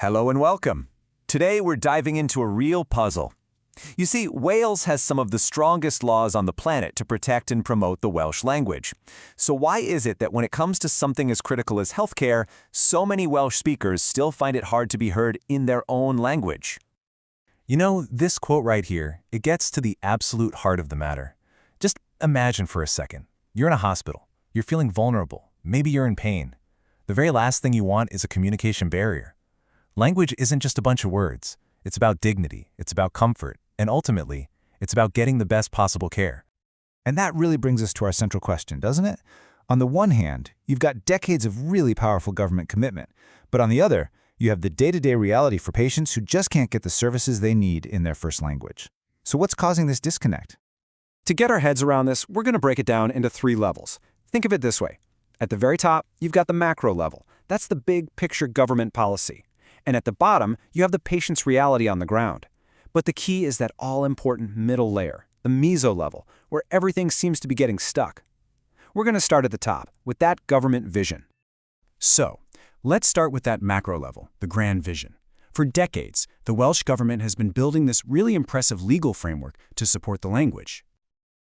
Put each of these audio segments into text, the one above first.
Hello and welcome. Today we're diving into a real puzzle. You see, Wales has some of the strongest laws on the planet to protect and promote the Welsh language. So why is it that when it comes to something as critical as healthcare, so many Welsh speakers still find it hard to be heard in their own language? You know, this quote right here, it gets to the absolute heart of the matter. Just imagine for a second. You're in a hospital. You're feeling vulnerable. Maybe you're in pain. The very last thing you want is a communication barrier. Language isn't just a bunch of words. It's about dignity, it's about comfort, and ultimately, it's about getting the best possible care. And that really brings us to our central question, doesn't it? On the one hand, you've got decades of really powerful government commitment, but on the other, you have the day-to-day reality for patients who just can't get the services they need in their first language. So what's causing this disconnect? To get our heads around this, we're going to break it down into 3 levels. Think of it this way. At the very top, you've got the macro level. That's the big picture government policy. And at the bottom, you have the patient's reality on the ground. But the key is that all-important middle layer, the meso-level, where everything seems to be getting stuck. We're going to start at the top, with that government vision. So, let's start with that macro level, the grand vision. For decades, the Welsh government has been building this really impressive legal framework to support the language.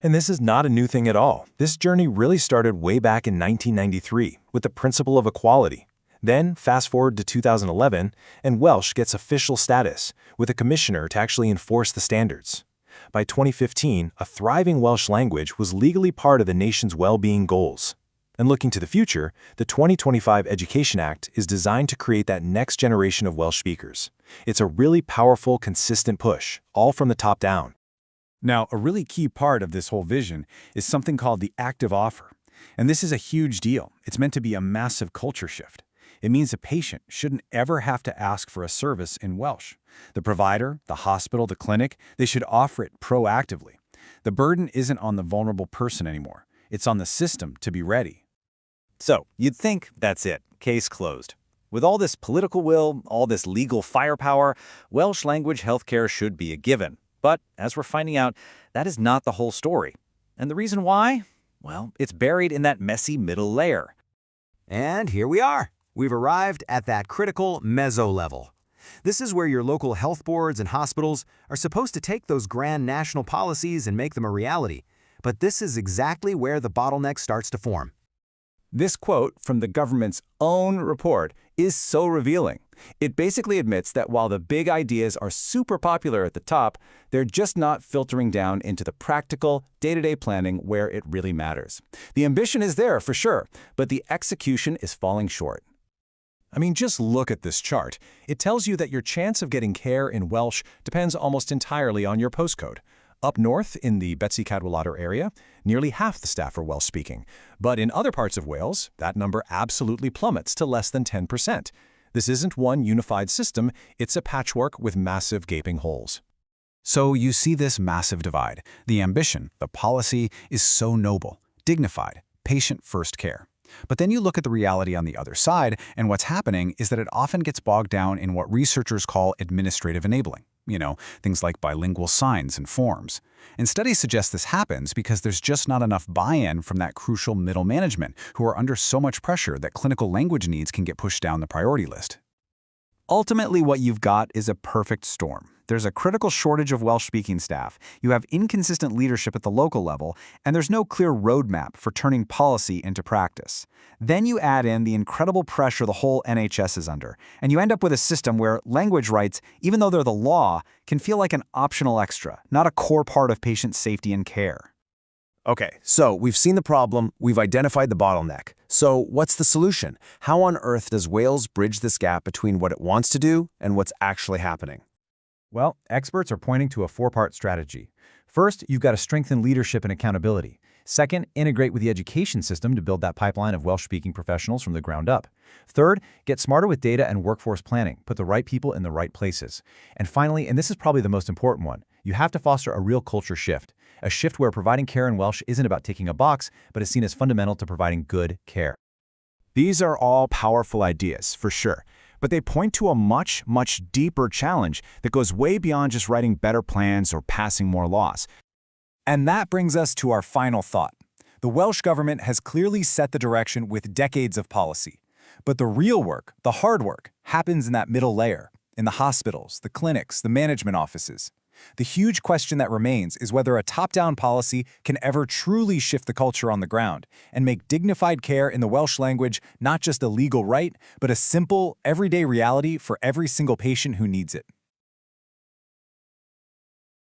And this is not a new thing at all. This journey really started way back in 1993 with the principle of equality. Then, fast forward to 2011, and Welsh gets official status, with a commissioner to actually enforce the standards. By 2015, a thriving Welsh language was legally part of the nation's well-being goals. And looking to the future, the 2025 Education Act is designed to create that next generation of Welsh speakers. It's a really powerful, consistent push, all from the top down. Now, a really key part of this whole vision is something called the active offer. And this is a huge deal. It's meant to be a massive culture shift. It means a patient shouldn't ever have to ask for a service in Welsh. The provider, the hospital, the clinic, they should offer it proactively. The burden isn't on the vulnerable person anymore. It's on the system to be ready. So, you'd think that's it, case closed. With all this political will, all this legal firepower, Welsh language healthcare should be a given. But, as we're finding out, that is not the whole story. And the reason why? Well, it's buried in that messy middle layer. And here we are. We've arrived at that critical meso-level. This is where your local health boards and hospitals are supposed to take those grand national policies and make them a reality. But this is exactly where the bottleneck starts to form. This quote from the government's own report is so revealing. It basically admits that while the big ideas are super popular at the top, they're just not filtering down into the practical, day-to-day planning where it really matters. The ambition is there for sure, but the execution is falling short. I mean, just look at this chart. It tells you that your chance of getting care in Welsh depends almost entirely on your postcode. Up north, in the Cadwaladr area, nearly half the staff are Welsh-speaking. But in other parts of Wales, that number absolutely plummets to less than 10%. This isn't one unified system, it's a patchwork with massive gaping holes. So you see this massive divide. The ambition, the policy, is so noble, dignified, patient-first care. But then you look at the reality on the other side, and what's happening is that it often gets bogged down in what researchers call administrative enabling. Things like bilingual signs and forms. And studies suggest this happens because there's just not enough buy-in from that crucial middle management who are under so much pressure that clinical language needs can get pushed down the priority list. Ultimately, what you've got is a perfect storm. There's a critical shortage of Welsh-speaking staff, you have inconsistent leadership at the local level, and there's no clear roadmap for turning policy into practice. Then you add in the incredible pressure the whole NHS is under, and you end up with a system where language rights, even though they're the law, can feel like an optional extra, not a core part of patient safety and care. Okay, so we've seen the problem, we've identified the bottleneck. So what's the solution? How on earth does Wales bridge this gap between what it wants to do and what's actually happening? Well, experts are pointing to a 4-part strategy. First, you've got to strengthen leadership and accountability. Second, integrate with the education system to build that pipeline of Welsh-speaking professionals from the ground up. Third, get smarter with data and workforce planning, put the right people in the right places. And finally, and this is probably the most important one, you have to foster a real culture shift. A shift where providing care in Welsh isn't about ticking a box, but is seen as fundamental to providing good care. These are all powerful ideas, for sure. But they point to a much, much deeper challenge that goes way beyond just writing better plans or passing more laws. And that brings us to our final thought. The Welsh government has clearly set the direction with decades of policy. But the real work, the hard work, happens in that middle layer, in the hospitals, the clinics, the management offices. The huge question that remains is whether a top-down policy can ever truly shift the culture on the ground and make dignified care in the Welsh language not just a legal right, but a simple, everyday reality for every single patient who needs it.